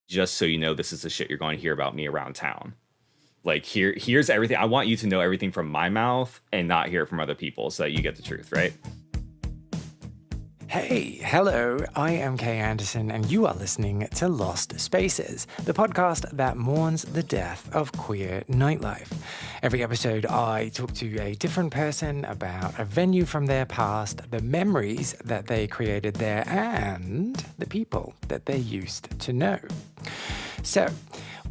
just so you know, this is the shit you're going to hear about me around town. Like, here's everything. I want you to know everything from my mouth and not hear it from other people so that you get the truth, right? Hey, hello, I am Kay Anderson, and you are listening to Lost Spaces, the podcast that mourns the death of queer nightlife. Every episode, I talk to a different person about a venue from their past, the memories that they created there, and the people that they used to know. So,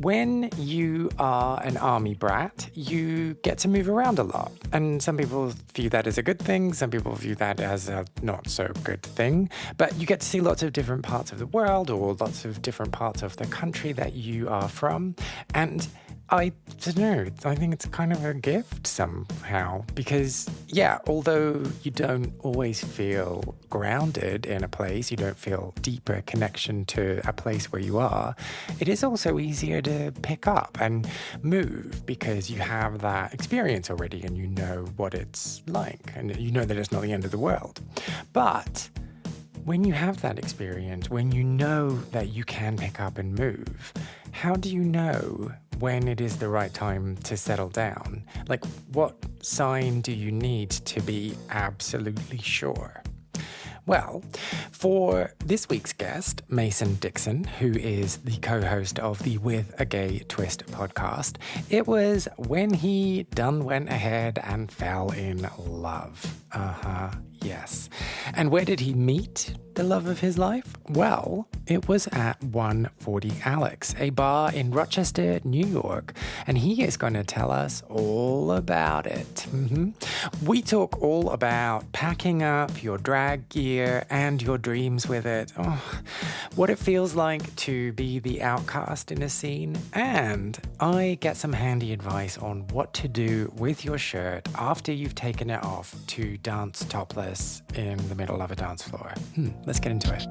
when you are an army brat, you get to move around a lot. And some people view that as a good thing. Some people view that as a not so good thing. But you get to see lots of different parts of the world or lots of different parts of the country that you are from. And I don't know, I think it's kind of a gift somehow because, yeah, although you don't always feel grounded in a place, you don't feel deeper connection to a place where you are, it is also easier to pick up and move because you have that experience already and you know what it's like and you know that it's not the end of the world. But when you have that experience, when you know that you can pick up and move, how do you know when it is the right time to settle down? Like, what sign do you need to be absolutely sure? Well, for this week's guest, Mason Dixon, who is the co-host of the With a Gay Twist podcast, it was when he done went ahead and fell in love. Yes. And where did he meet the love of his life? Well, it was at 140 Alex, a bar in Rochester, New York, and he is going to tell us all about it. We talk all about packing up your drag gear and your dreams with it, what it feels like to be the outcast in a scene, and I get some handy advice on what to do with your shirt after you've taken it off to dance topless in the middle of a dance floor. Let's get into it.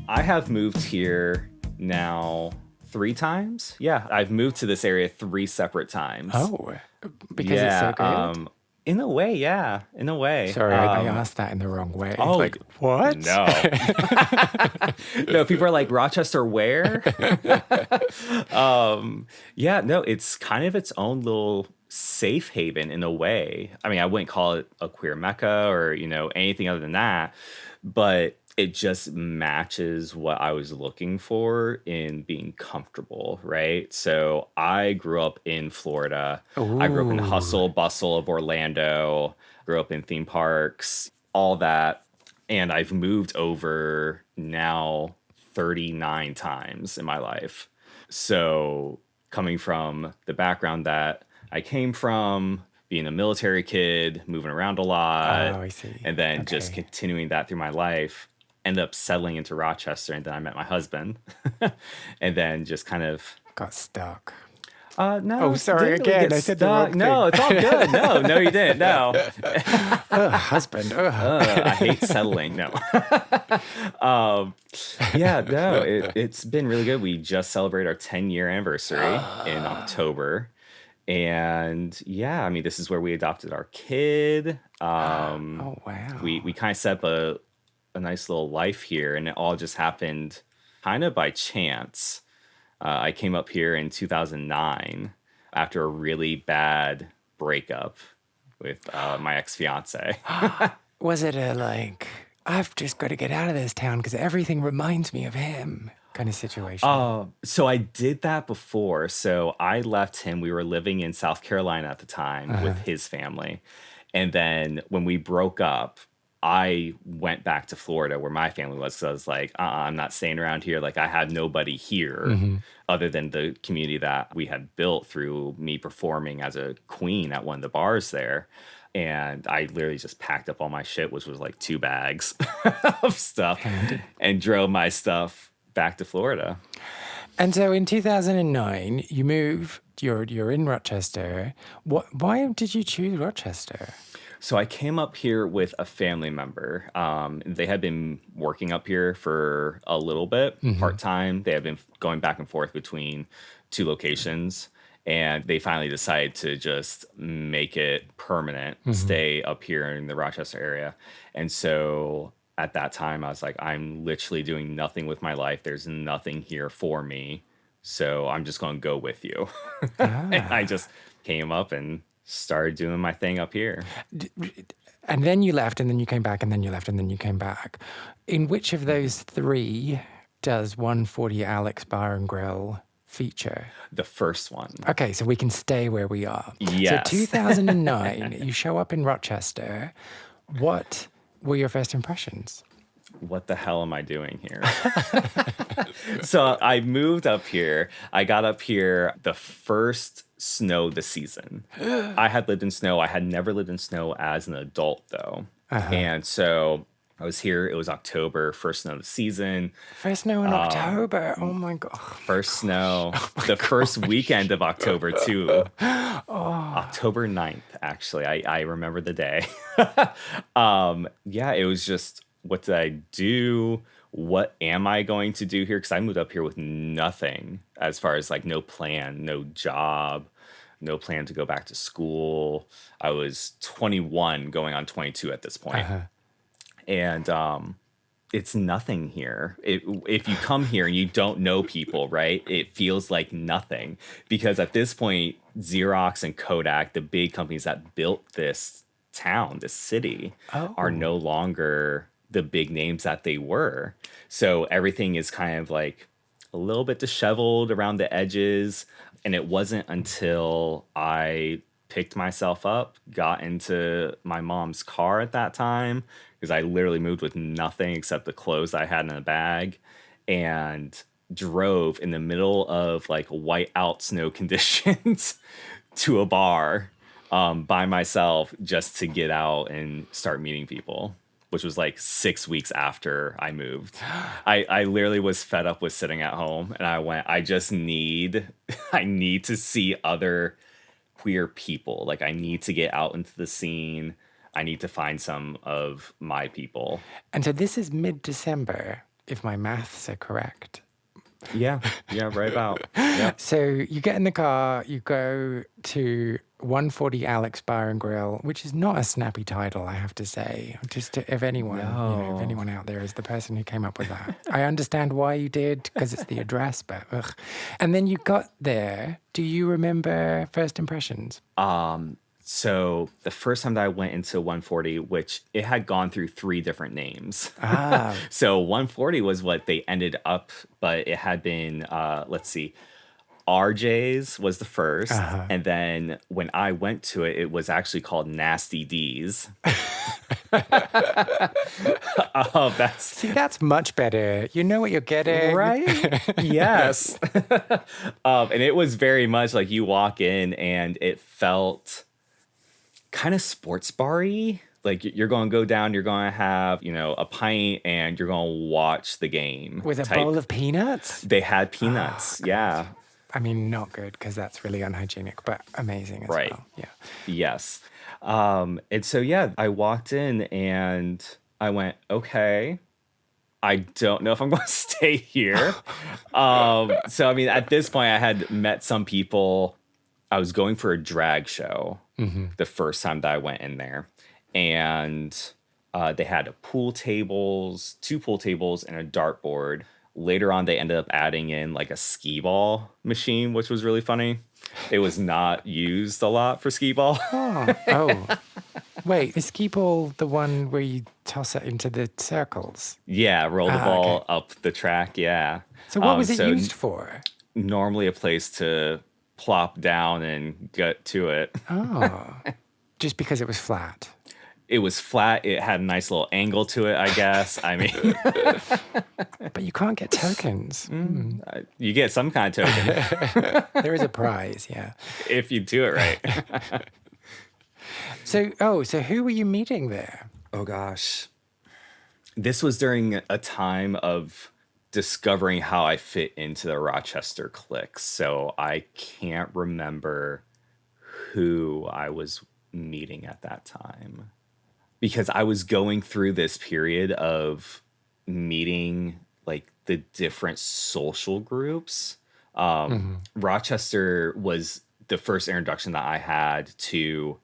I have moved here now 3 times. Yeah, I've moved to this area 3 separate times. Oh, because it's so good? In a way, yeah. In a way. Sorry, I asked that in the wrong way. Oh, like, what? No. No, people are like, Rochester where? Yeah, no, it's kind of its own little safe haven in a way. I mean, I wouldn't call it a queer mecca or, anything other than that, but it just matches what I was looking for in being comfortable, right? So I grew up in Florida. Ooh. I grew up in the hustle bustle of Orlando, grew up in theme parks, all that. And I've moved over now 39 times in my life. So coming from the background that I came from, being a military kid, moving around a lot, I see. and then just continuing that through my life, ended up settling into Rochester, and then I met my husband, and then just kind of got stuck. No. Oh, sorry again. I said the wrong thing. No, it's all good. No, you didn't. No. Husband. I hate settling. No. Yeah, no. It's been really good. We just celebrated our 10-year anniversary in October. And yeah, I mean, this is where we adopted our kid. Oh, wow. We kind of set up a nice little life here, and it all just happened kind of by chance. I came up here in 2009 after a really bad breakup with my ex-fiance. Was it I've just got to get out of this town because everything reminds me of him kind of situation? So I did that before. So I left him. We were living in South Carolina at the time with his family. And then when we broke up, I went back to Florida where my family was because I was like, I'm not staying around here. Like, I had nobody here other than the community that we had built through me performing as a queen at one of the bars there. And I literally just packed up all my shit, which was like 2 bags of stuff, and drove my stuff back to Florida. And so in 2009, you move, you're in Rochester. Why did you choose Rochester? So I came up here with a family member. They had been working up here for a little bit, part time. They had been going back and forth between two locations, and they finally decided to just make it permanent, stay up here in the Rochester area. And so at that time, I was like, I'm literally doing nothing with my life. There's nothing here for me. So I'm just going to go with you. And I Ah. just came up and started doing my thing up here. And then you left, and then you came back, and then you left, and then you came back. In which of those three does 140 Alex Bar and Grill feature? The first one. Okay, so we can stay where we are. Yes. So 2009, you show up in Rochester. What were your first impressions? What the hell am I doing here? So I moved up here. I got up here the first snow this season. I had lived in snow. I had never lived in snow as an adult, though. And so I was here. It was October, first snow of the season. First snow in October. Oh my God. First snow, the first weekend of October, too. October 9th, actually. I remember the day. Yeah, it was just, what did I do? What am I going to do here? Because I moved up here with nothing as far as like no plan, no job, no plan to go back to school. I was 21 going on 22 at this point. And it's nothing here. If you come here and you don't know people, right, it feels like nothing. Because at this point, Xerox and Kodak, the big companies that built this town, this city, are no longer the big names that they were. So everything is kind of like a little bit disheveled around the edges. And it wasn't until I picked myself up, got into my mom's car at that time, because I literally moved with nothing except the clothes I had in a bag, and drove in the middle of like white out snow conditions to a bar by myself just to get out and start meeting people, which was like 6 weeks after I moved. I literally was fed up with sitting at home, and I went, I need to see other queer people. Like, I need to get out into the scene. I need to find some of my people. And so this is mid-December, if my maths are correct. Yeah, right about. Yeah. So you get in the car, you go to 140 Alex Bar and Grill, which is not a snappy title, I have to say. Just to, if anyone, if anyone out there is the person who came up with that. I understand why you did, because it's the address, but ugh. And then you got there. Do you remember first impressions? So the first time that I went into 140, which it had gone through 3 different names. So 140 was what they ended up, but it had been, let's see, RJ's was the first. And then when I went to it, it was actually called Nasty D's. That's much better. You know what you're getting. Right? Yes. And it was very much like you walk in and it felt kind of sports bar-y. Like, you're going to go down, you're going to have, a pint, and you're going to watch the game. With a bowl of peanuts? They had peanuts, yeah. I mean, not good, because that's really unhygienic, but amazing as well. Yeah. Yes. And so, yeah, I walked in and I went, okay, I don't know if I'm going to stay here. So, I mean, at this point, I had met some people. I was going for a drag show the first time that I went in there. And they had 2 pool tables, and a dartboard. Later on, they ended up adding in like a skee ball machine, which was really funny. It was not used a lot for skee ball. Oh. Wait, is skee ball the one where you toss it into the circles? Yeah, roll the ball up the track, yeah. So what was it used for? Normally a place to plop down and get to it. Oh, just because it was flat. It was flat. It had a nice little angle to it, I guess. I mean, but you can't get tokens. You get some kind of token. There is a prize, yeah. If you do it right. So who were you meeting there? Oh, gosh. This was during a time of discovering how I fit into the Rochester clique. So I can't remember who I was meeting at that time? Because I was going through this period of meeting like the different social groups. Rochester was the first introduction that I had to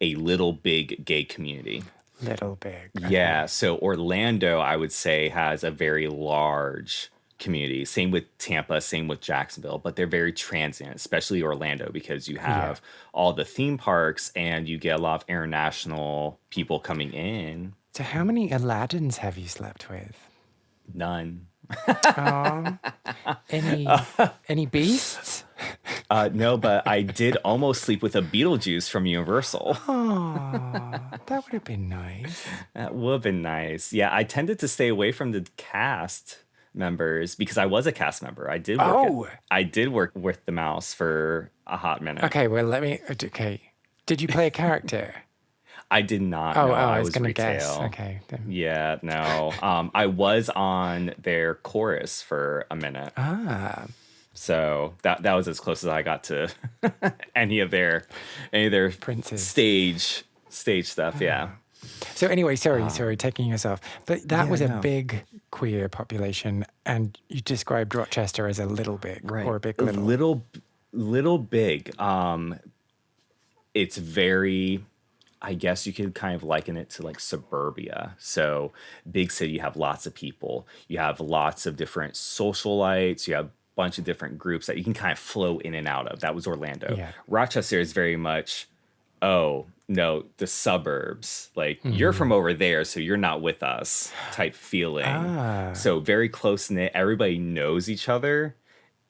a little big gay community. Little big. Yeah, Okay. so Orlando, I would say, has a very large community. Same with Tampa, same with Jacksonville, but they're very transient, especially Orlando, because you Yeah. have all the theme parks and you get a lot of international people coming in. So how many Aladdins have you slept with? None. Um, any beasts? No, but I did almost sleep with a Beetlejuice from Universal. Oh, that would have been nice. That would have been nice. Yeah, I tended to stay away from the cast members because I was a cast member. Oh, I did work with the mouse for a hot minute. okay. Well, okay. Did you play a character? I did not Oh, know. I I was was going to guess. retail. Okay. Yeah, no. I was on their chorus for a minute. Ah, So that was as close as I got to any of their Princes. stage stuff. Yeah. So anyway, sorry, taking us off. But that Yeah, was a no. big queer population, and you described Rochester as a little big Right. or a big A little. little big. It's very, I guess you could kind of liken it to like suburbia. So big city, you have lots of people. You have lots of different socialites. You have a bunch of different groups that you can kind of flow in and out of. That was Orlando. Yeah. Rochester is very much, oh, no, the suburbs. Like you're from over there, so you're not with us type feeling. Ah. So very close knit. Everybody knows each other.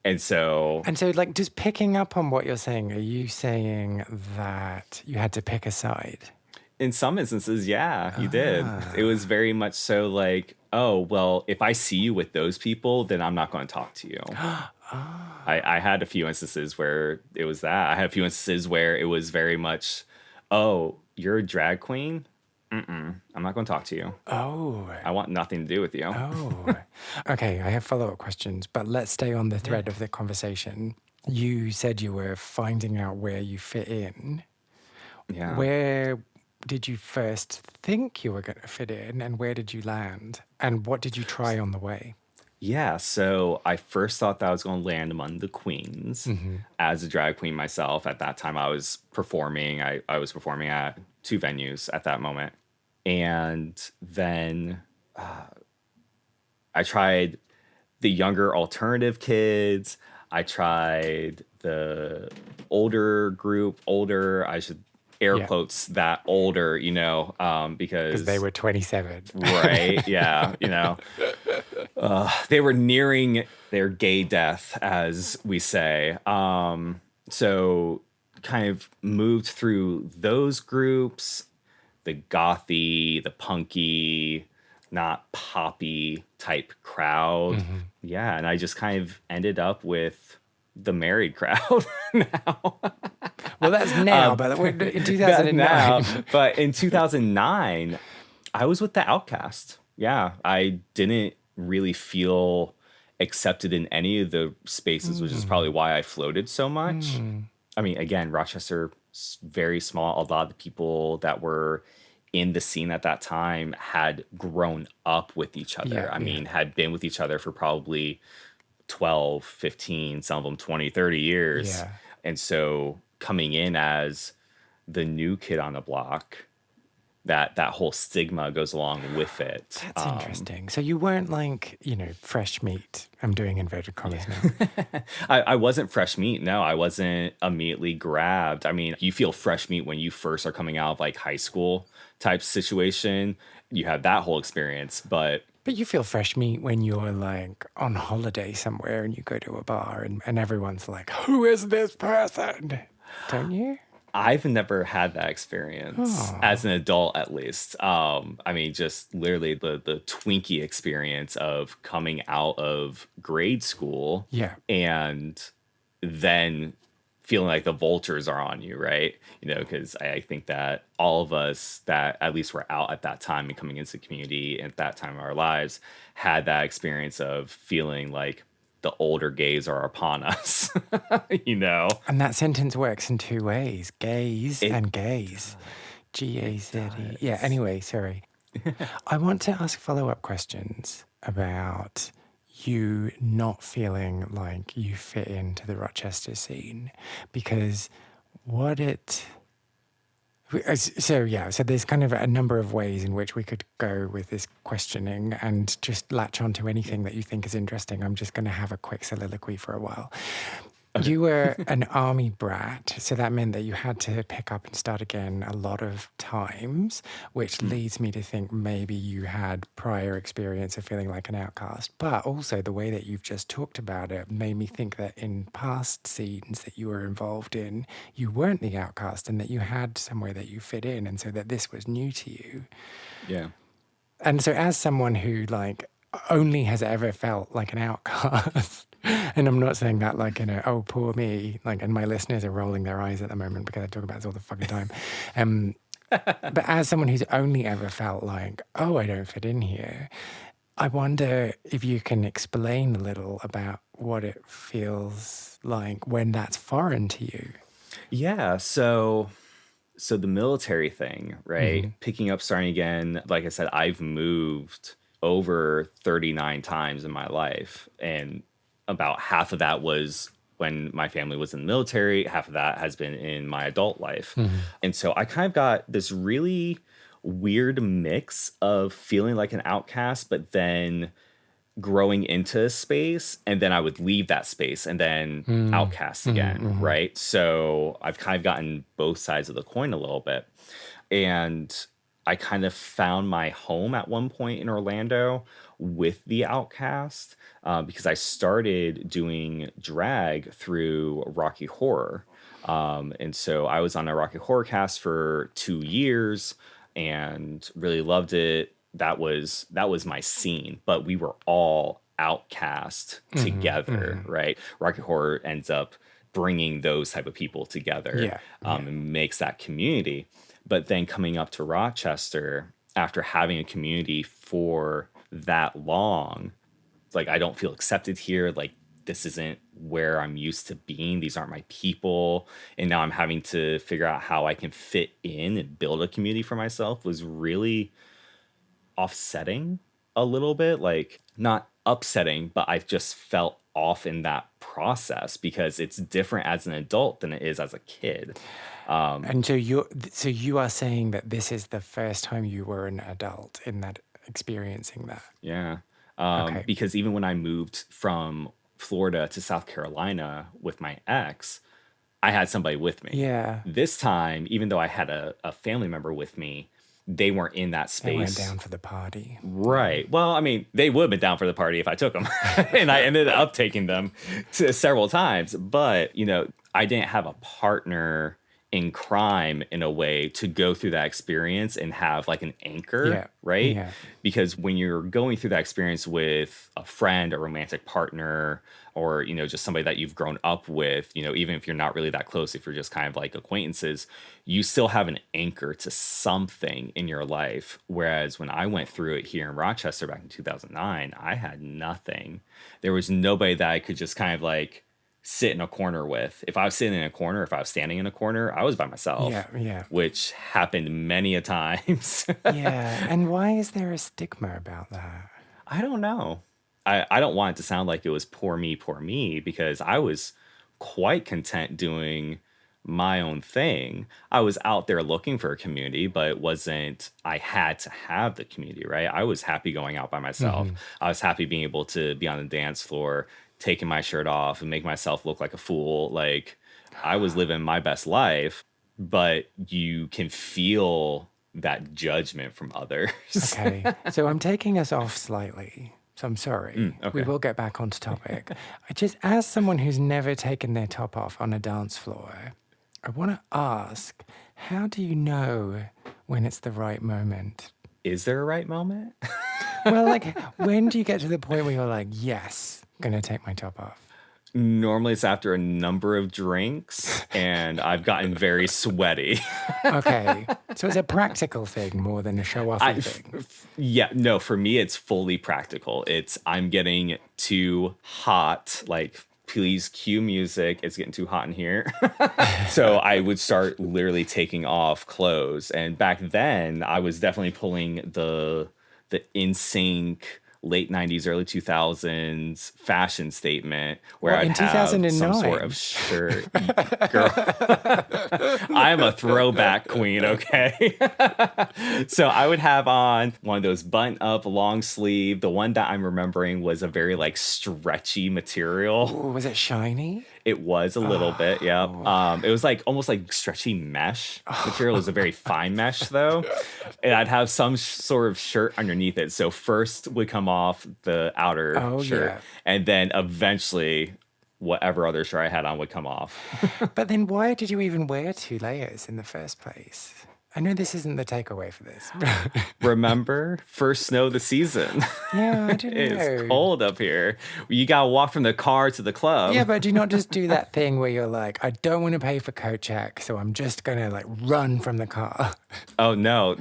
And so And so, like, just picking up on what you're saying, are you saying that you had to pick a side? in some instances, yeah, you did. It was very much so like, oh, well, if I see you with those people, then I'm not going to talk to you. I had a few instances where it was that. I had a few instances where it was very much, oh, you're a drag queen? I'm not going to talk to you. Oh. I want nothing to do with you. Oh. Okay, I have follow-up questions, but let's stay on the thread of the conversation. You said you were finding out where you fit in. Yeah. Where did you first think you were going to fit in, and where did you land? And what did you try on the way? Yeah, so I first thought that I was going to land among the queens as a drag queen myself. At that time, I was performing. I was performing at 2 venues at that moment. And then I tried the younger alternative kids. I tried the older group, I should air Yeah. quotes that older, because Because they were 27. right, yeah, they were nearing their gay death, as we say. So kind of moved through those groups, the gothy, the punky, not poppy type crowd. Yeah, and I just kind of ended up with the married crowd now. Well, that's now, but in But 2009. but in 2009, I was with the outcast. Yeah, I didn't really feel accepted in any of the spaces, which is probably why I floated so much. I mean, again, Rochester, very small. A lot of the people that were in the scene at that time had grown up with each other. Yeah, I yeah. mean, had been with each other for probably 12, 15, some of them 20, 30 years. Yeah. And so coming in as the new kid on the block, that whole stigma goes along with it. That's interesting. So you weren't like, fresh meat. I'm doing inverted commas now. I wasn't fresh meat. No, I wasn't immediately grabbed. I mean, you feel fresh meat when you first are coming out of like high school type situation. You have that whole experience, but But you feel fresh meat when you're like on holiday somewhere and you go to a bar and everyone's like, who is this person? Don't you? I've never had that experience as an adult, at least. I mean, just literally the Twinkie experience of coming out of grade school, Yeah. and then feeling like the vultures are on you, right? Because I think that all of us that at least were out at that time and coming into the community at that time of our lives had that experience of feeling like the older gays are upon us, you know? And that sentence works in two ways, gays It and gays. does. It Gaze. Yeah, does. anyway, sorry. I want to ask follow-up questions about you not feeling like you fit into the Rochester scene because what it so there's kind of a number of ways in which we could go with this questioning and just latch on to anything that you think is interesting. I'm just going to have a quick soliloquy for a while. Okay. You were an army brat, so that meant that you had to pick up and start again a lot of times, which leads me to think maybe you had prior experience of feeling like an outcast. But also the way that you've just talked about it made me think that in past scenes that you were involved in, you weren't the outcast and that you had somewhere that you fit in, and so that this was new to you. Yeah. And so as someone who like only has ever felt like an outcast, and I'm not saying that like in a, oh, poor me, like, and my listeners are rolling their eyes at the moment because I talk about this all the fucking time. But as someone who's only ever felt like, oh, I don't fit in here, I wonder if you can explain a little about what it feels like when that's foreign to you. Yeah. So the military thing, right? Picking up, starting again. Like I said, I've moved over 39 times in my life. And about half of that was when my family was in the military. Half of that has been in my adult life. And so I kind of got this really weird mix of feeling like an outcast, but then growing into space, and then I would leave that space and then outcast again, right? So I've kind of gotten both sides of the coin a little bit. And I kind of found my home at one point in Orlando with the outcast because I started doing drag through Rocky Horror. And so I was on a Rocky Horror cast for 2 years and really loved it. That was my scene, but we were all outcast together, right? Rocky Horror ends up bringing those type of people together and makes that community. But then coming up to Rochester after having a community for that long, it's like I don't feel accepted here. Like this isn't where I'm used to being. These aren't my people. And now I'm having to figure out how I can fit in and build a community for myself was really offsetting a little bit, like not upsetting, but I've just felt off in that process because it's different as an adult than it is as a kid. And so you are saying that this is the first time you were an adult in that experiencing that. Yeah. Okay. Because even when I moved from Florida to South Carolina with my ex, I had somebody with me. Yeah. This time, even though I had a family member with me, they weren't in that space. They went down for the party. Right. Well, I mean, they would have been down for the party if I took them. And I ended up taking them several times. But, I didn't have a partner in crime in a way to go through that experience and have like an anchor, right? Yeah. Because when you're going through that experience with a friend, a romantic partner, or, just somebody that you've grown up with, even if you're not really that close, if you're just kind of like acquaintances, you still have an anchor to something in your life. Whereas when I went through it here in Rochester back in 2009, I had nothing. There was nobody that I could just kind of like sit in a corner with. If I was sitting in a corner, if I was standing in a corner, I was by myself. Yeah. Which happened many a times. Yeah. And why is there a stigma about that? I don't know. I don't want it to sound like it was poor me, because I was quite content doing my own thing. I was out there looking for a community, but it wasn't, I had to have the community, right? I was happy going out by myself. I was happy being able to be on the dance floor, taking my shirt off and make myself look like a fool. Like I was living my best life, but you can feel that judgment from others. Okay. So I'm taking us off slightly. So I'm sorry. Okay. We will get back onto topic. As someone who's never taken their top off on a dance floor, I want to ask, how do you know when it's the right moment? Is there a right moment? Well, like, when do you get to the point where you're like, yes, I'm going to take my top off? Normally it's after a number of drinks and I've gotten very sweaty. Okay. So it's a practical thing more than a show-offy thing. Yeah, no, for me it's fully practical. It's I'm getting too hot, like please cue music. It's getting too hot in here. So I would start literally taking off clothes. And back then I was definitely pulling the in sync late 90s, early 2000s fashion statement where What, I'd in have some 2009? sort of shirt. Girl, I'm a throwback queen, okay? So I would have on one of those button up long sleeve. The one that I'm remembering was a very like stretchy material. Ooh, was it shiny? It was a little bit, yep. It was like almost like stretchy mesh material. It was a very fine mesh though. And I'd have some sort of shirt underneath it. So first would come off the outer shirt, Yeah. and then eventually whatever other shirt I had on would come off. But then why did you even wear 2 layers in the first place? I know this isn't the takeaway for this. Remember, first snow of the season. Yeah, I don't know. It's cold up here. You gotta walk from the car to the club. Yeah, but do you not just do that thing where you're like, I don't want to pay for coat check, so I'm just going to like run from the car? Oh no,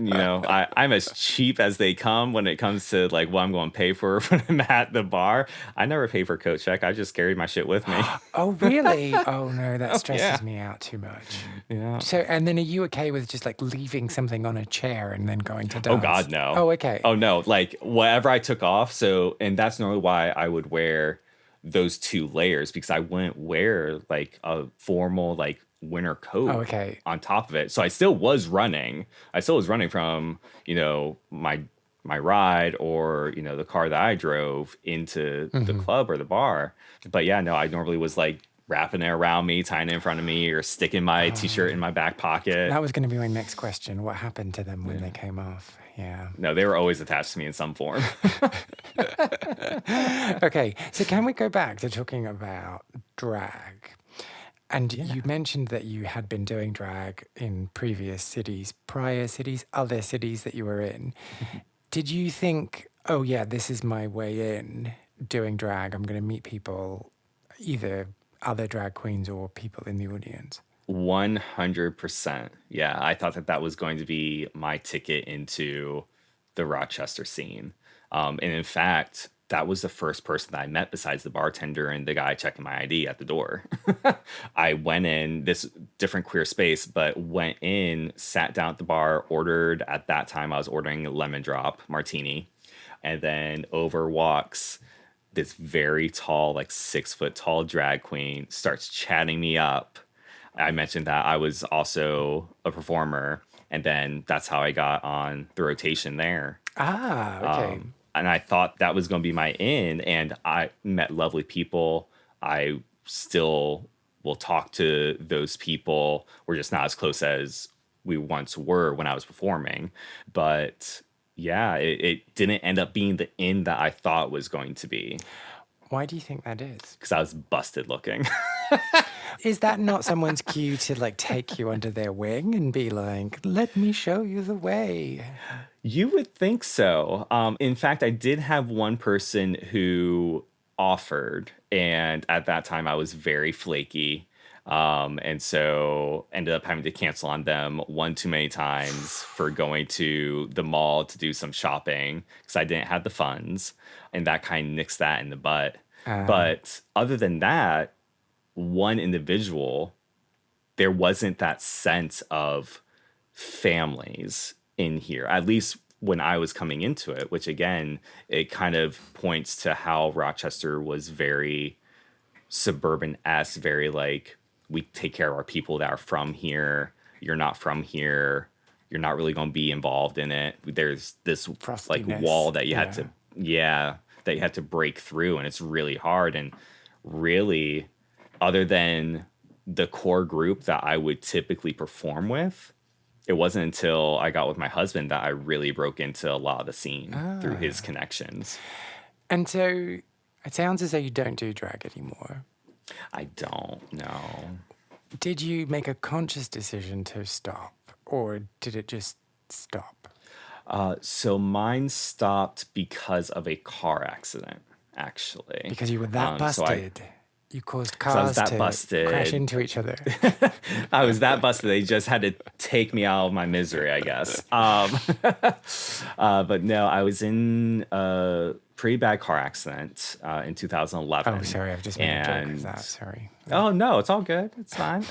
I'm as cheap as they come when it comes to like what I'm going to pay for when I'm at the bar. I never pay for coat check. I just carried my shit with me. Oh, really? Oh, no, that stresses yeah. me out too much. Yeah. So, and then are you okay with just like leaving something on a chair and then going to dance? Oh God, no. Oh, okay. Oh no, like whatever I took off. So, and that's normally why I would wear those 2 layers because I wouldn't wear like a formal like winter coat Oh, okay. on top of it. So I still was running. I still was running from, my ride or, the car that I drove into the club or the bar. But yeah, no, I normally was like wrapping it around me, tying it in front of me, or sticking my t-shirt in my back pocket. That was going to be my next question. What happened to them when they came off? Yeah. No, they were always attached to me in some form. Okay, so can we go back to talking about drag? And you mentioned that you had been doing drag in prior cities, other cities that you were in. Did you think, oh yeah, this is my way in doing drag? I'm going to meet people, either other drag queens or people in the audience? 100%. Yeah, I thought that was going to be my ticket into the Rochester scene. And in fact, that was the first person that I met besides the bartender and the guy checking my ID at the door. I went in this different queer space, but went in, sat down at the bar, ordered, at that time I was ordering a lemon drop martini, and then over walks this very tall, like 6 foot tall drag queen, starts chatting me up. I mentioned that I was also a performer, and then that's how I got on the rotation there. Ah, okay. And I thought that was going to be my in, and I met lovely people. I still will talk to those people. We're just not as close as we once were when I was performing. But yeah, it didn't end up being the in that I thought was going to be. Why do you think that is? Because I was busted looking. Is that not someone's cue to like take you under their wing and be like, let me show you the way? You would think so. In fact, I did have one person who offered, and at that time I was very flaky. And so ended up having to cancel on them one too many times for going to the mall to do some shopping because I didn't have the funds, and that kind of nixed that in the butt. But other than that, one individual, there wasn't that sense of families in here, at least when I was coming into it, which again, it kind of points to how Rochester was very suburban-esque, very like, we take care of our people that are from here. You're not from here. You're not really going to be involved in it. There's this like wall that you had to, that you had to break through. And it's really hard. And really, other than the core group that I would typically perform with, it wasn't until I got with my husband that I really broke into a lot of the scene through his connections. And so it sounds as though you don't do drag anymore. I don't know. Did you make a conscious decision to stop, or did it just stop? So mine stopped because of a car accident, actually. Because you were that busted. You caused because I was cars that to crash busted. into each other. I was that busted. They just had to take me out of my misery, I guess. But no, I was in a pretty bad car accident in Oh, 2011. sorry, I've just made a joke of And that. Sorry. oh no, it's all good. It's fine.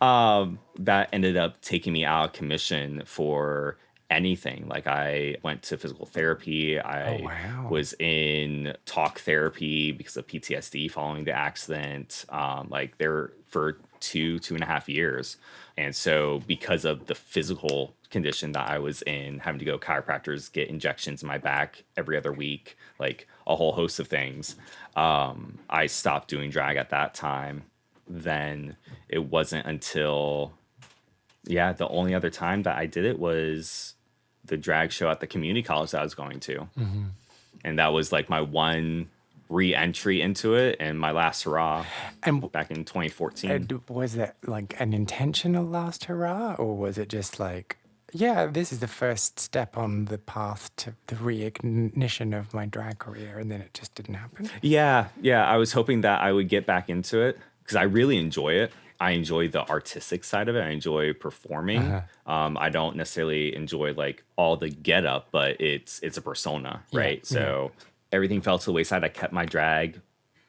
That ended up taking me out of commission for anything. Like I went to physical therapy. Oh, I wow. was in talk therapy because of PTSD following the accident. Like there for 2.5 years. And so because of the physical condition that I was in, having to go chiropractors, get injections in my back every other week, like a whole host of things. I stopped doing drag at that time. Then it wasn't until, yeah, the only other time that I did it was the drag show at the community college that I was going to. And that was like my one re-entry into it and my last hurrah And back in 2014. was it like an intentional last hurrah, or was it just like, yeah, this is the first step on the path to the reignition of my drag career, and then it just didn't happen? Yeah. I was hoping that I would get back into it because I really enjoy it. I enjoy the artistic side of it. I enjoy performing. I don't necessarily enjoy like all the get up, but it's a persona, Yeah, right? yeah. So everything fell to the wayside. I kept my drag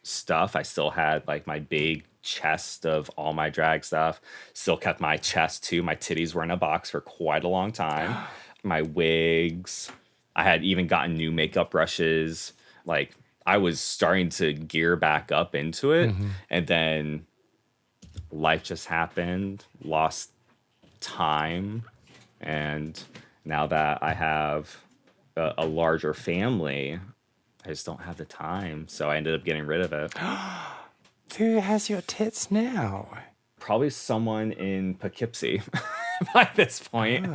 stuff. I still had like my big chest of all my drag stuff. Still kept my chest too. My titties were in a box for quite a long time. My wigs. I had even gotten new makeup brushes. Like I was starting to gear back up into it. And then life just happened, lost time. And now that I have a larger family, I just don't have the time. So I ended up getting rid of it. Who has your tits now? Probably someone in Poughkeepsie by this point.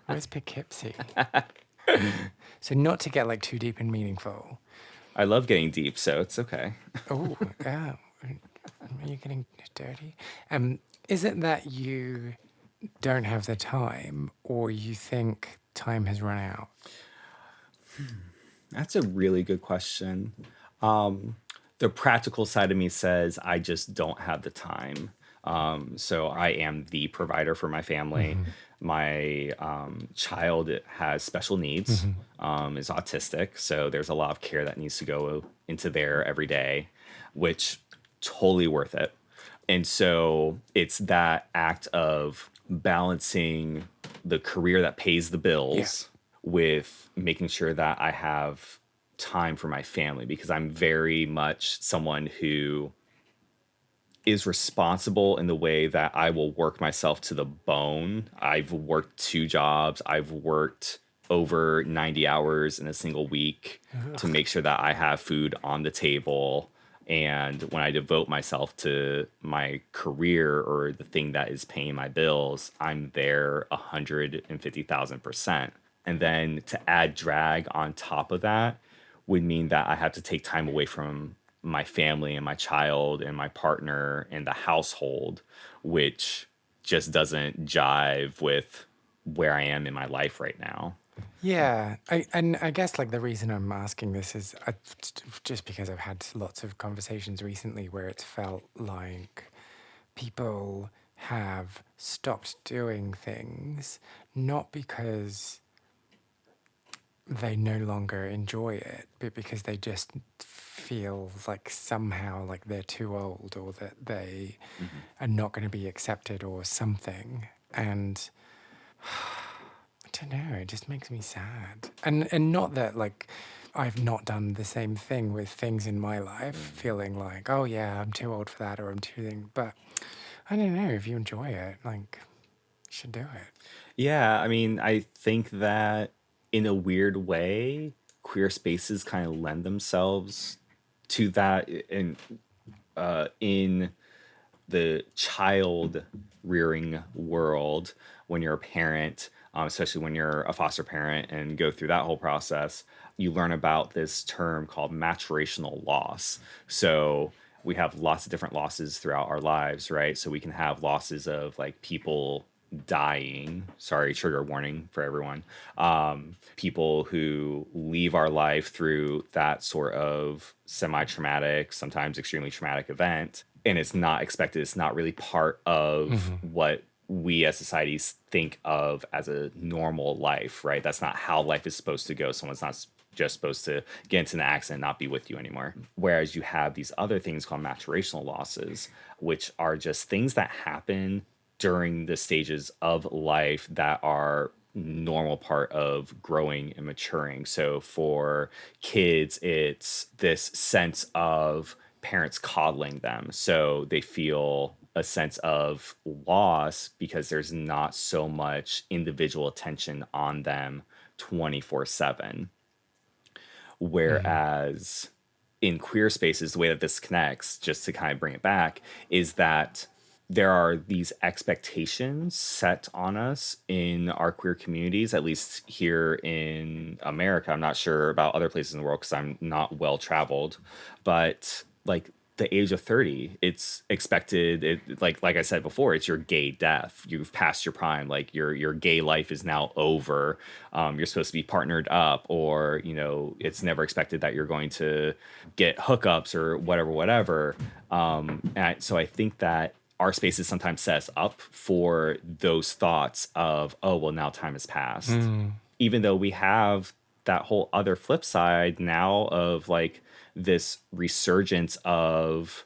Where's Poughkeepsie? So not to get like too deep and meaningful. I love getting deep, so it's okay. Oh, yeah. Are you getting dirty? Is it that you don't have the time, or you think time has run out? That's a really good question. The practical side of me says I just don't have the time. So I am the provider for my family. My child has special needs, is autistic. So there's a lot of care that needs to go into there every day, which totally worth it. And so it's that act of balancing the career that pays the bills with making sure that I have time for my family because I'm very much someone who is responsible in the way that I will work myself to the bone. I've worked 2 jobs. I've worked over 90 hours in a single week to make sure that I have food on the table. And when I devote myself to my career or the thing that is paying my bills, I'm there 150,000%. And then to add drag on top of that would mean that I have to take time away from my family and my child and my partner and the household, which just doesn't jive with where I am in my life right now. Yeah, I guess like the reason I'm asking this is just because I've had lots of conversations recently where it's felt like people have stopped doing things not because they no longer enjoy it, but because they just feel like somehow like they're too old or that they are not going to be accepted or something. And I don't know, it just makes me sad. And not that like I've not done the same thing with things in my life, feeling like, oh yeah, I'm too old for that or I'm too thing. But I don't know, if you enjoy it, like you should do it. Yeah, I mean, I think that in a weird way, queer spaces kind of lend themselves to that in the child rearing world when you're a parent, especially when you're a foster parent and go through that whole process, you learn about this term called maturational loss. So we have lots of different losses throughout our lives, right? So we can have losses of like people dying. Sorry, trigger warning for everyone. People who leave our life through that sort of semi-traumatic, sometimes extremely traumatic event, and it's not expected. It's not really part of what we as societies think of as a normal life, right? That's not how life is supposed to go. Someone's not just supposed to get into an accident and not be with you anymore. Whereas you have these other things called maturational losses, which are just things that happen during the stages of life that are normal part of growing and maturing. So for kids, it's this sense of parents coddling them. So they feel a sense of loss because there's not so much individual attention on them 24/7. Whereas in queer spaces, the way that this connects, just to kind of bring it back, is that there are these expectations set on us in our queer communities, at least here in America. I'm not sure about other places in the world because I'm not well traveled, but like the age of 30, it's expected. Like I said before, it's your gay death. You've passed your prime. Like your gay life is now over. You're supposed to be partnered up, or it's never expected that you're going to get hookups or whatever. So I think that our spaces sometimes set us up for those thoughts of, oh, well, now time has passed. Even though we have that whole other flip side now of like this resurgence of,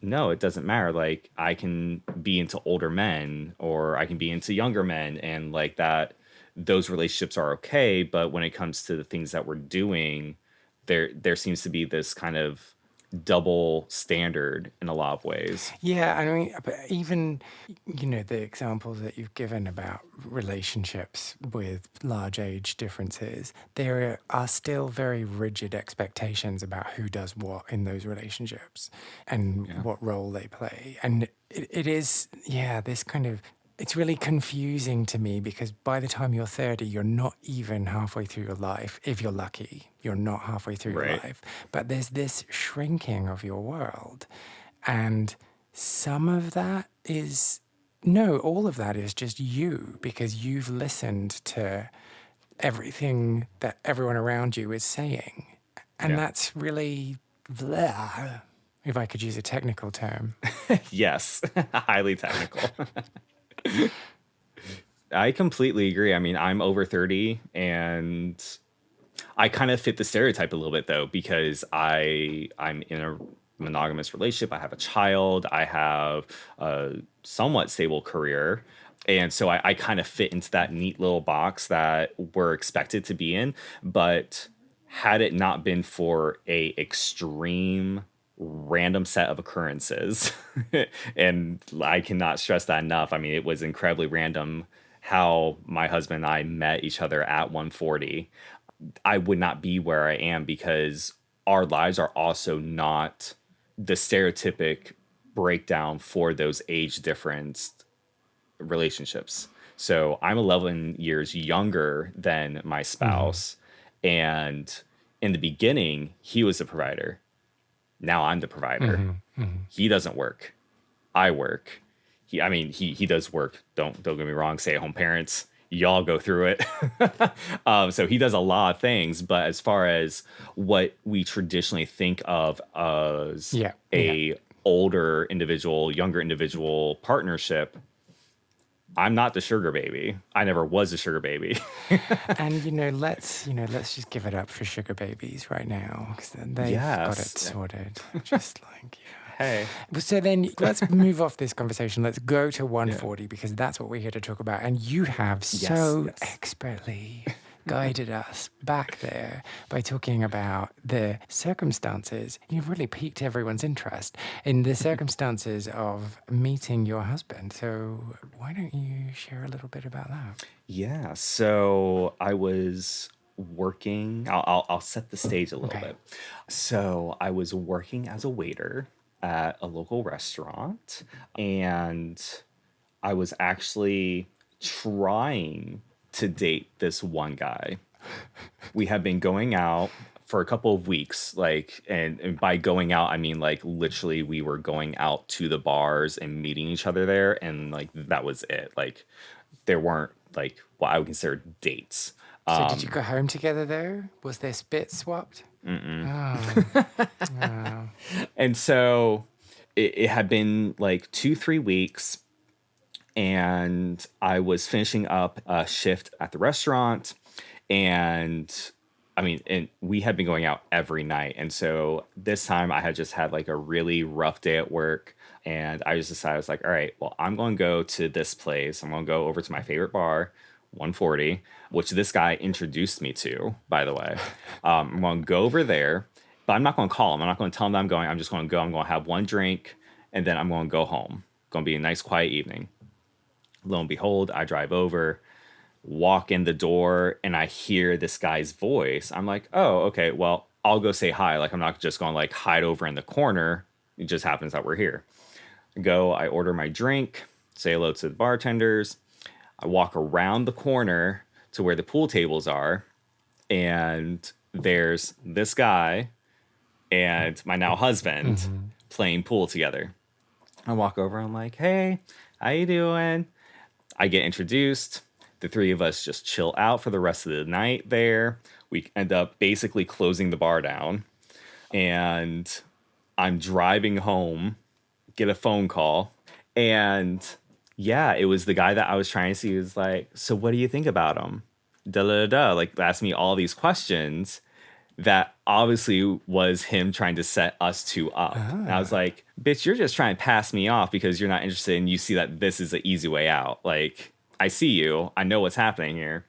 no, it doesn't matter. Like I can be into older men or I can be into younger men, and like that, those relationships are okay. But when it comes to the things that we're doing, there seems to be this kind of double standard in a lot of ways. Yeah, I mean, but even, the examples that you've given about relationships with large age differences, there are still very rigid expectations about who does what in those relationships and Yeah. what role they play. And it is, yeah, this kind of, it's really confusing to me because by the time you're 30, you're not even halfway through your life. If you're lucky, you're not halfway through your Right. life. But there's this shrinking of your world. And some of that is, no, all of that is just you because you've listened to everything that everyone around you is saying. And Yeah. that's really blah, if I could use a technical term. Yes. Highly technical. I completely agree. I mean, I'm over 30 and I kind of fit the stereotype a little bit though, because I'm in a monogamous relationship. I have a child. I have a somewhat stable career. And so I kind of fit into that neat little box that we're expected to be in. But had it not been for a extreme random set of occurrences, and I cannot stress that enough. I mean, it was incredibly random how my husband and I met each other at 140. I would not be where I am because our lives are also not the stereotypic breakdown for those age difference relationships. So I'm 11 years younger than my spouse. And in the beginning, he was the provider. Now I'm the provider. He doesn't work. I work. He does work. Don't get me wrong. Stay at home parents, y'all go through it. So he does a lot of things, but as far as what we traditionally think of as a older individual, younger individual partnership, I'm not the sugar baby. I never was a sugar baby. And let's just give it up for sugar babies right now because they've got it Yes. sorted. Just like Hey. So then let's move off this conversation. Let's go to 140 because that's what we're here to talk about. And you have so expertly guided us back there by talking about the circumstances. You've really piqued everyone's interest in the circumstances of meeting your husband. So why don't you share a little bit about that? Yeah. So I was working. I'll set the stage a little bit. So I was working as a waiter at a local restaurant, and I was actually trying to date this one guy. We had been going out for a couple of weeks, like, and by going out, I mean, like, literally we were going out to the bars and meeting each other there, and like that was it. Like, there weren't like what I would consider dates. So did you go home together though? Was there spit swapped? Mm-mm. Oh. Oh. And so it had been like 2-3 weeks, and I was finishing up a shift at the restaurant, and I mean, and we had been going out every night. And so this time I had just had like a really rough day at work. And I just decided, I was like, all right, well, I'm going to go to this place. I'm going to go over to my favorite bar, 140, which this guy introduced me to, by the way. I'm going to go over there, but I'm not going to call him. I'm not going to tell him that I'm going. I'm just going to go. I'm going to have one drink, and then I'm going to go home. Going to be a nice, quiet evening. Lo and behold, I drive over, walk in the door, and I hear this guy's voice. I'm like, oh, okay, well, I'll go say hi. Like, I'm not just going to like hide over in the corner. It just happens that we're here. I order my drink, say hello to the bartenders. I walk around the corner to where the pool tables are, and there's this guy and my now husband playing pool together. I walk over, I'm like, hey, how you doing? I get introduced. The three of us just chill out for the rest of the night there. We end up basically closing the bar down. And I'm driving home, get a phone call. And yeah, it was the guy that I was trying to see. He was like, so what do you think about him? Da da da. Like, asked me all these questions that obviously was him trying to set us two up. And I was like, bitch, you're just trying to pass me off because you're not interested and you see that this is an easy way out. Like, I see you. I know what's happening here.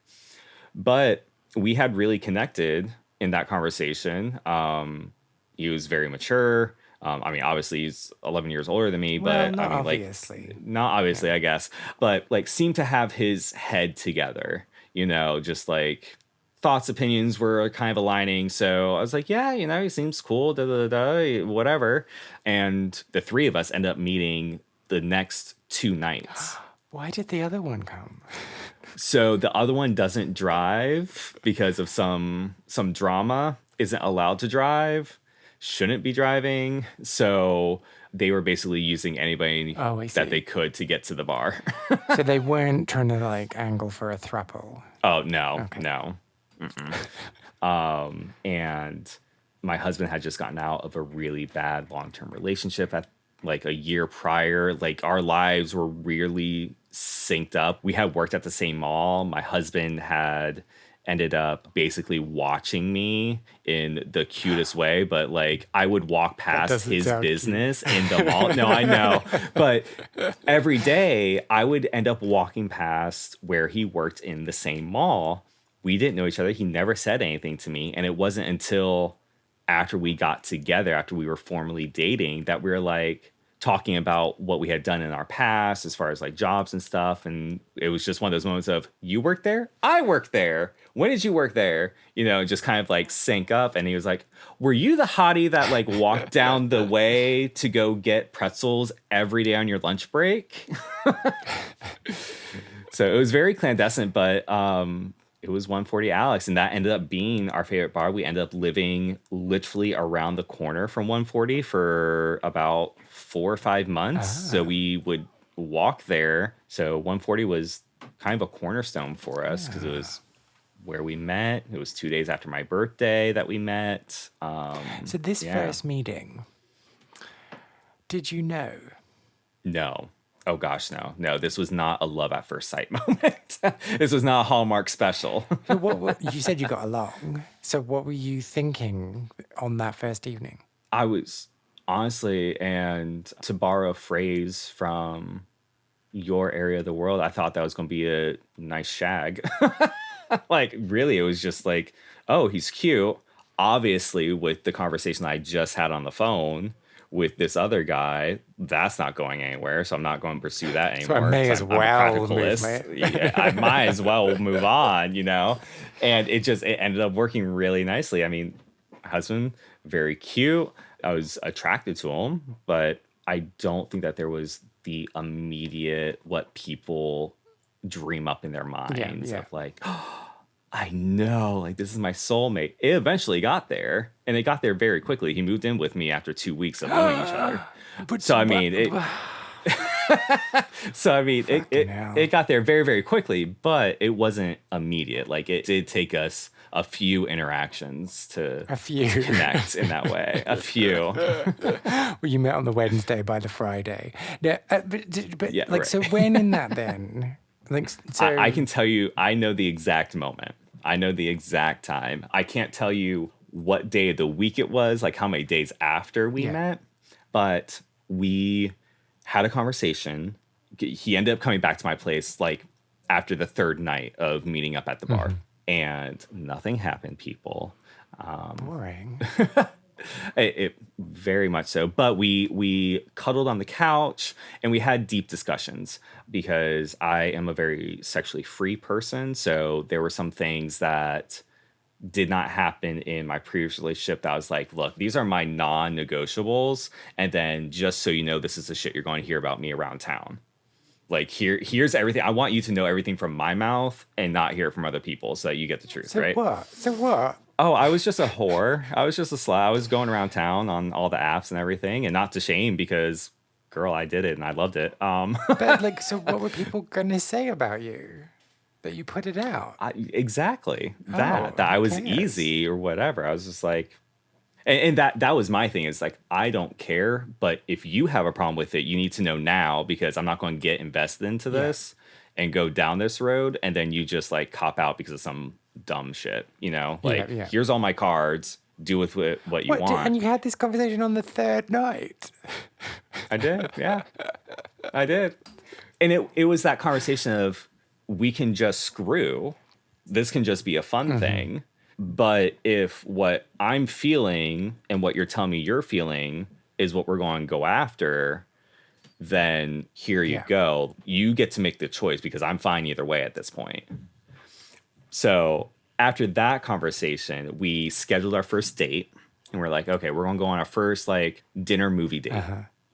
But we had really connected in that conversation. He was very mature. I mean, obviously he's 11 years older than me, Well, but not I mean, obviously. like, not obviously, I guess, but like seemed to have his head together, just like thoughts, opinions were kind of aligning. So I was like, yeah, he seems cool, da da da, whatever. And the three of us end up meeting the next 2 nights. Why did the other one come? So the other one doesn't drive because of some drama, isn't allowed to drive, shouldn't be driving. So they were basically using anybody that they could to get to the bar. So they weren't trying to like angle for a throuple. Oh, no, Okay. no. And my husband had just gotten out of a really bad long-term relationship at like a year prior. Like, our lives were really synced up. We had worked at the same mall. My husband had ended up basically watching me in the cutest way, but like I would walk past his business in the mall. No, I know. But every day I would end up walking past where he worked in the same mall. We didn't know each other. He never said anything to me. And it wasn't until after we got together, after we were formally dating, that we were like talking about what we had done in our past as far as like jobs and stuff. And it was just one of those moments of, you worked there? I worked there. When did you work there? Just kind of like sync up. And he was like, were you the hottie that like walked down the way to go get pretzels every day on your lunch break? So it was very clandestine, but it was 140 Alex, and that ended up being our favorite bar. We ended up living literally around the corner from 140 for about 4 or 5 months. So we would walk there. So 140 was kind of a cornerstone for us because it was where we met. It was 2 days after my birthday that we met. So this first meeting, did you know? No. Oh gosh, no. No, this was not a love at first sight moment. This was not a Hallmark special. So what you said you got along. So what were you thinking on that first evening? I was honestly, and to borrow a phrase from your area of the world, I thought that was going to be a nice shag. Like, really, it was just like, oh, he's cute. Obviously, with the conversation I just had on the phone with this other guy, that's not going anywhere, so I'm not going to pursue that anymore. So I may as well move, yeah, I might as well move on, And it ended up working really nicely. I mean, my husband, very cute. I was attracted to him, but I don't think that there was the immediate what people dream up in their minds of like, oh, I know, like, this is my soulmate. It eventually got there, and it got there very quickly. He moved in with me after 2 weeks of knowing each other. So, I mean, it got there very, very quickly, but it wasn't immediate. Like, it did take us a few interactions to connect in that way. A few. Well, you met on the Wednesday by the Friday. Now, but yeah, like, right. so when in that then? Like, so I can tell you, I know the exact moment. I know the exact time. I can't tell you what day of the week it was, like how many days after we met, but we had a conversation. He ended up coming back to my place like after the third night of meeting up at the bar, and nothing happened, people. Boring. It very much so, but we cuddled on the couch and we had deep discussions because I am a very sexually free person. So there were some things that did not happen in my previous relationship that I was like, look, these are my non-negotiables. And then just so you know, this is the shit you're going to hear about me around town. Like, here's everything. I want you to know everything from my mouth and not hear it from other people so that you get the truth, right? So what? Oh, I was just a whore. I was just a slut. I was going around town on all the apps and everything, and not to shame because, girl, I did it and I loved it. But like, so what were people gonna say about you that you put it out? Exactly that I was easy or whatever. I was just like, and that was my thing. Is like, I don't care, but if you have a problem with it, you need to know now because I'm not going to get invested into this and go down this road, and then you just like cop out because of some dumb shit, you know, like here's all my cards, do with what you want. And you had this conversation on the third night. I did. Yeah, I did. And it was that conversation of, we can just screw, this can just be a fun thing. But if what I'm feeling and what you're telling me you're feeling is what we're going to go after, then here you go. You get to make the choice because I'm fine either way at this point. So after that conversation, we scheduled our first date and we're like, okay, we're going to go on our first like dinner movie date.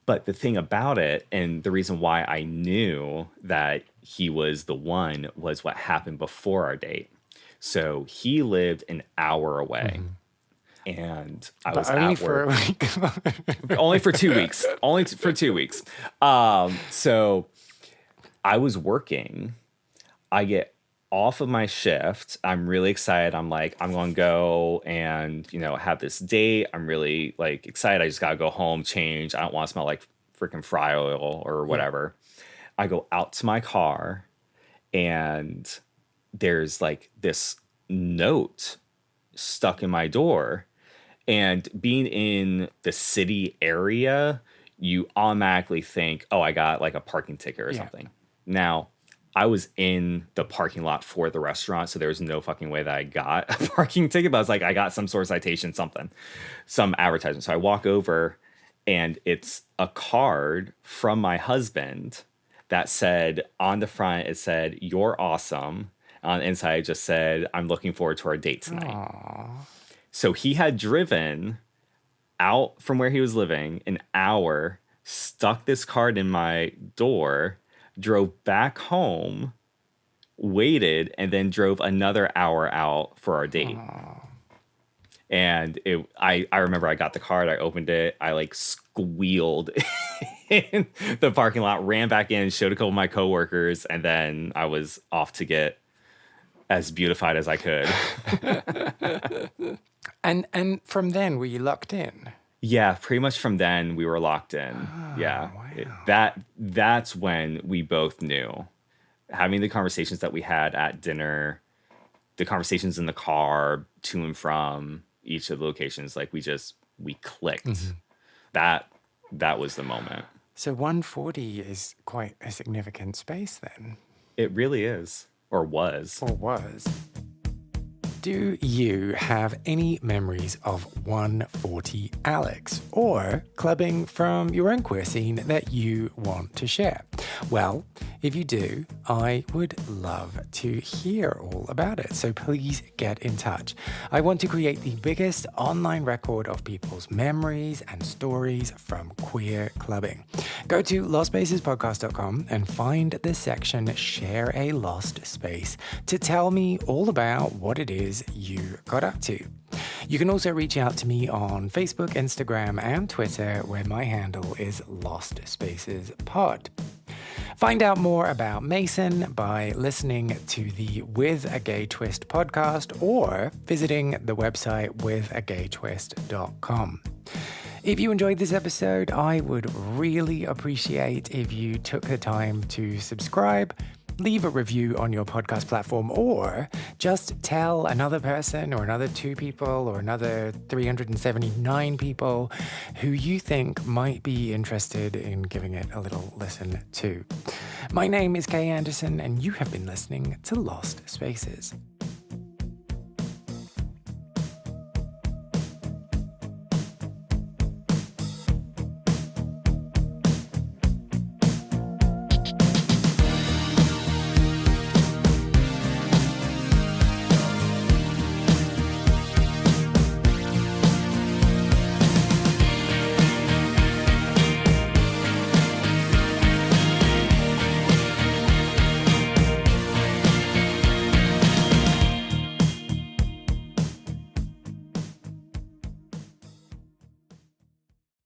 But the thing about it, and the reason why I knew that he was the one, was what happened before our date. So he lived an hour away. And I was only at for work. a week. Only for 2 weeks. Only for 2 weeks. So I was working. I get off of my shift. I'm really excited. I'm like, I'm going to go and, you know, have this date. I'm really like excited. I just got to go home, change. I don't want to smell like freaking fry oil or whatever. I go out to my car and there's like this note stuck in my door. And being in the city area, you automatically think, oh, I got like a parking ticket or something. Now, I was in the parking lot for the restaurant, so there was no fucking way that I got a parking ticket. But I was like, I got some sort of citation, some advertisement. So I walk over, and it's a card from my husband that said, on the front, it said, "You're awesome." On the inside, it just said, "I'm looking forward to our date tonight." Aww. So he had driven out from where he was living an hour, stuck this card in my door, drove back home, waited, and then drove another hour out for our date. Aww. And I remember I got the card, I opened it, I like squealed in the parking lot, ran back in, showed a couple of my coworkers, and then I was off to get as beautified as I could. And from then, were you locked in? Yeah, pretty much from then we were locked in. Oh, yeah. Wow. That's when we both knew. Having the conversations that we had at dinner, the conversations in the car to and from each of the locations, like we clicked. That was the moment. So 140 is quite a significant space then. It really is. Or was. Do you have any memories of 140 Alex or clubbing from your own queer scene that you want to share? Well, If you do, I would love to hear all about it. So please get in touch. I want to create the biggest online record of people's memories and stories from queer clubbing. Go to lostspacesPodcast.com and find the section Share a Lost Space to tell me all about what it is you got up to. You can also reach out to me on Facebook, Instagram, and Twitter, where my handle is Lost Spaces Pod. Find out more about Mason by listening to the With a Gay Twist podcast or visiting the website withagaytwist.com. If you enjoyed this episode, I would really appreciate if you took the time to subscribe, leave a review on your podcast platform, or just tell another person or another 2 people or another 379 people who you think might be interested in giving it a little listen too. My name is Kay Anderson, and you have been listening to Lost Spaces.